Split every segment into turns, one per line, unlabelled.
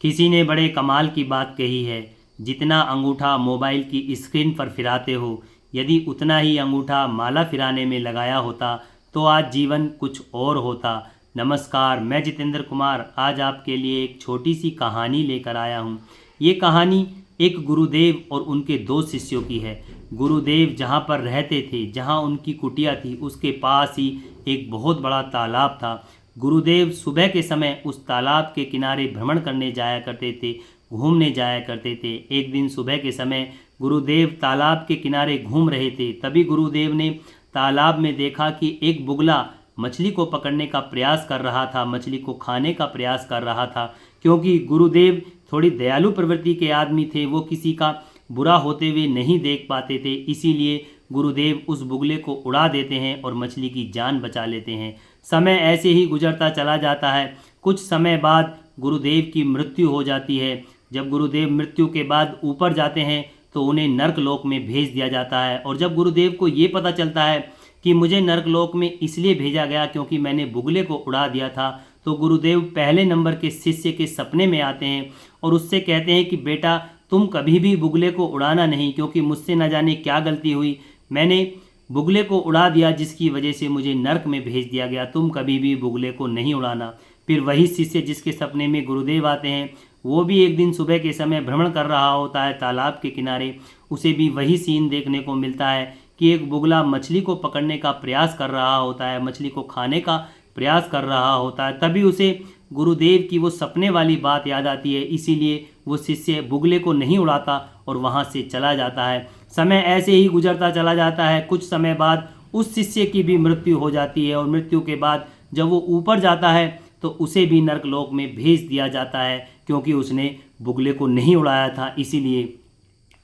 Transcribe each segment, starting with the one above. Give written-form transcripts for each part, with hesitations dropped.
किसी ने बड़े कमाल की बात कही है, जितना अंगूठा मोबाइल की स्क्रीन पर फिराते हो, यदि उतना ही अंगूठा माला फिराने में लगाया होता तो आज जीवन कुछ और होता। नमस्कार, मैं जितेंद्र कुमार आज आपके लिए एक छोटी सी कहानी लेकर आया हूँ। ये कहानी एक गुरुदेव और उनके दो शिष्यों की है। गुरुदेव जहाँ पर रहते थे, जहाँ उनकी कुटिया थी, उसके पास ही एक बहुत बड़ा तालाब था। गुरुदेव सुबह के समय उस तालाब के किनारे भ्रमण करने जाया करते थे, घूमने जाया करते थे। एक दिन सुबह के समय गुरुदेव तालाब के किनारे घूम रहे थे, तभी गुरुदेव ने तालाब में देखा कि एक बुगला मछली को पकड़ने का प्रयास कर रहा था, मछली को खाने का प्रयास कर रहा था। क्योंकि गुरुदेव थोड़ी दयालु प्रवृत्ति के आदमी थे, वो किसी का बुरा होते हुए नहीं देख पाते थे, इसीलिए गुरुदेव उस बुगले को उड़ा देते हैं और मछली की जान बचा लेते हैं। समय ऐसे ही गुजरता चला जाता है। कुछ समय बाद गुरुदेव की मृत्यु हो जाती है। जब गुरुदेव मृत्यु के बाद ऊपर जाते हैं तो उन्हें नर्क लोक में भेज दिया जाता है। और जब गुरुदेव को ये पता चलता है कि मुझे नर्क लोक में इसलिए भेजा गया क्योंकि मैंने बुगले को उड़ा दिया था, तो गुरुदेव पहले नंबर के शिष्य के सपने में आते हैं और उससे कहते हैं कि बेटा, तुम कभी भी बुगले को उड़ाना नहीं, क्योंकि मुझसे न जाने क्या गलती हुई, मैंने बुगले को उड़ा दिया जिसकी वजह से मुझे नर्क में भेज दिया गया। तुम कभी भी बुगले को नहीं उड़ाना। फिर वही शिष्य जिसके सपने में गुरुदेव आते हैं, वो भी एक दिन सुबह के समय भ्रमण कर रहा होता है तालाब के किनारे। उसे भी वही सीन देखने को मिलता है कि एक बुगला मछली को पकड़ने का प्रयास कर रहा होता है, मछली को खाने का प्रयास कर रहा होता है। तभी उसे गुरुदेव की वो सपने वाली बात याद आती है, इसीलिए वो शिष्य बुगले को नहीं उड़ाता और वहाँ से चला जाता है। समय ऐसे ही गुजरता चला जाता है। कुछ समय बाद उस शिष्य की भी मृत्यु हो जाती है और मृत्यु के बाद जब वो ऊपर जाता है तो उसे भी नर्कलोक में भेज दिया जाता है, क्योंकि उसने बुगले को नहीं उड़ाया था। इसीलिए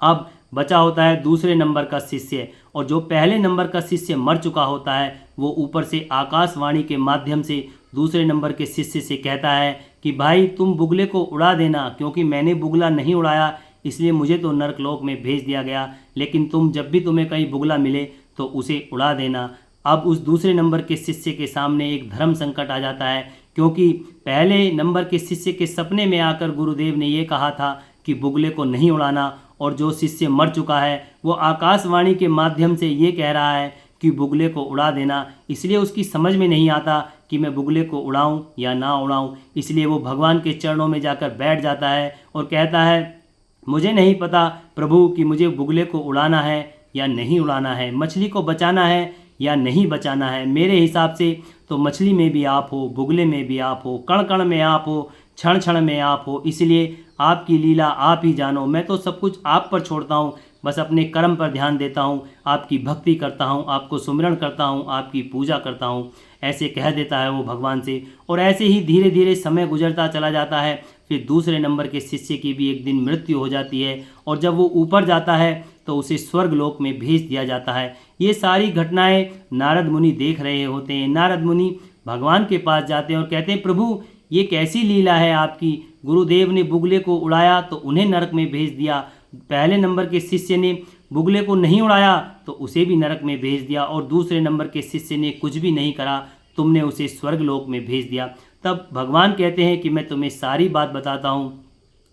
अब बचा होता है दूसरे नंबर का शिष्य, और जो पहले नंबर का शिष्य मर चुका होता है वो ऊपर से आकाशवाणी के माध्यम से दूसरे नंबर के शिष्य से कहता है कि भाई, तुम बुगले को उड़ा देना, क्योंकि मैंने बुगला नहीं उड़ाया इसलिए मुझे तो नर्कलोक में भेज दिया गया, लेकिन तुम जब भी तुम्हें कहीं बुगला मिले तो उसे उड़ा देना। अब उस दूसरे नंबर के शिष्य के सामने एक धर्म संकट आ जाता है, क्योंकि पहले नंबर के शिष्य के सपने में आकर गुरुदेव ने ये कहा था कि बुगले को नहीं उड़ाना, और जो शिष्य मर चुका है वो आकाशवाणी के माध्यम से ये कह रहा है कि बुगले को उड़ा देना। इसलिए उसकी समझ में नहीं आता कि मैं बुगले को उड़ाऊं या ना उड़ाऊं। इसलिए वो भगवान के चरणों में जाकर बैठ जाता है और कहता है, मुझे नहीं पता प्रभु कि मुझे बुगले को उड़ाना है या नहीं उड़ाना है, मछली को बचाना है या नहीं बचाना है। मेरे हिसाब से तो मछली में भी आप हो, बुगले में भी आप हो, कण कण में आप हो, क्षण क्षण में आप हो। इसलिए आपकी लीला आप ही जानो। मैं तो सब कुछ आप पर छोड़ता हूँ, बस अपने कर्म पर ध्यान देता हूँ, आपकी भक्ति करता हूँ, आपको सुमिरन करता हूँ, आपकी पूजा करता हूँ। ऐसे कह देता है वो भगवान से। और ऐसे ही धीरे धीरे समय गुजरता चला जाता है। फिर दूसरे नंबर के शिष्य की भी एक दिन मृत्यु हो जाती है, और जब वो ऊपर जाता है तो उसे स्वर्ग लोक में भेज दिया जाता है। ये सारी घटनाएं नारद मुनि देख रहे होते हैं। नारद मुनि भगवान के पास जाते हैं और कहते हैं, प्रभु, ये कैसी लीला है आपकी। गुरुदेव ने बुगले को उड़ाया तो उन्हें नरक में भेज दिया, पहले नंबर के शिष्य ने बुगले को नहीं उड़ाया तो उसे भी नरक में भेज दिया, और दूसरे नंबर के शिष्य ने कुछ भी नहीं करा, तुमने उसे स्वर्ग लोक में भेज दिया। तब भगवान कहते हैं कि मैं तुम्हें सारी बात बताता हूँ।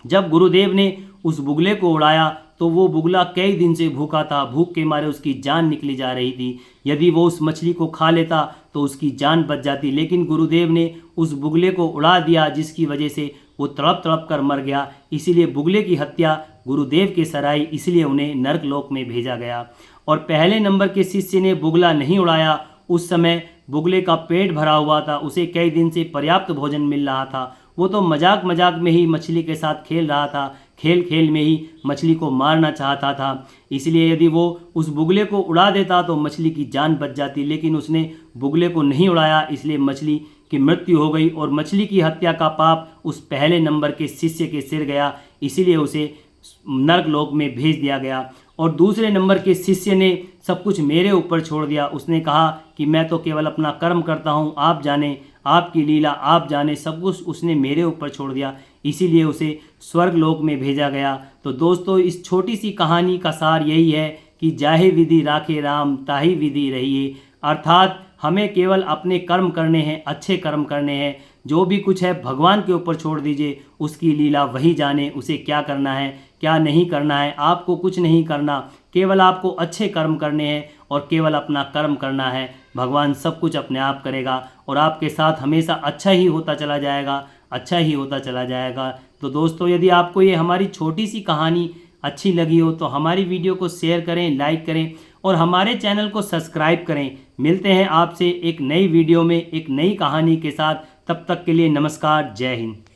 जब गुरुदेव ने उस बुगले को उड़ाया तो वो बुगला कई दिन से भूखा था, भूख के मारे उसकी जान निकली जा रही थी। यदि वो उस मछली को खा लेता तो उसकी जान बच जाती, लेकिन गुरुदेव ने उस बुगले को उड़ा दिया जिसकी वजह से वो तड़प तड़प कर मर गया। इसीलिए बुगले की हत्या गुरुदेव के सराय, इसलिए उन्हें नर्क लोक में भेजा गया। और पहले नंबर के शिष्य ने बुगला नहीं उड़ाया। उस समय बुगले का पेट भरा हुआ था, उसे कई दिन से पर्याप्त भोजन मिल रहा था। वो तो मजाक मजाक में ही मछली के साथ खेल रहा था, खेल खेल में ही मछली को मारना चाहता था। इसलिए यदि वो उस बुगले को उड़ा देता तो मछली की जान बच जाती, लेकिन उसने बुगले को नहीं उड़ाया, इसलिए मछली की मृत्यु हो गई और मछली की हत्या का पाप उस पहले नंबर के शिष्य के सिर गया। इसीलिए उसे नर्क लोक में भेज दिया गया। और दूसरे नंबर के शिष्य ने सब कुछ मेरे ऊपर छोड़ दिया। उसने कहा कि मैं तो केवल अपना कर्म करता हूँ, आप जाने, आपकी लीला आप जाने, सब कुछ उसने मेरे ऊपर छोड़ दिया। इसीलिए उसे स्वर्ग लोक में भेजा गया। तो दोस्तों, इस छोटी सी कहानी का सार यही है कि जाहे विधि राखे राम, ताही विधि रहिए। अर्थात हमें केवल अपने कर्म करने हैं, अच्छे कर्म करने हैं। जो भी कुछ है भगवान के ऊपर छोड़ दीजिए, उसकी लीला वही जाने, उसे क्या करना है क्या नहीं करना है। आपको कुछ नहीं करना, केवल आपको अच्छे कर्म करने हैं और केवल अपना कर्म करना है। भगवान सब कुछ अपने आप करेगा और आपके साथ हमेशा अच्छा ही होता चला जाएगा, अच्छा ही होता चला जाएगा। तो दोस्तों, यदि आपको ये हमारी छोटी सी कहानी अच्छी लगी हो तो हमारी वीडियो को शेयर करें, लाइक करें और हमारे चैनल को सब्सक्राइब करें। मिलते हैं आपसे एक नई वीडियो में एक नई कहानी के साथ। तब तक के लिए नमस्कार, जय हिंद।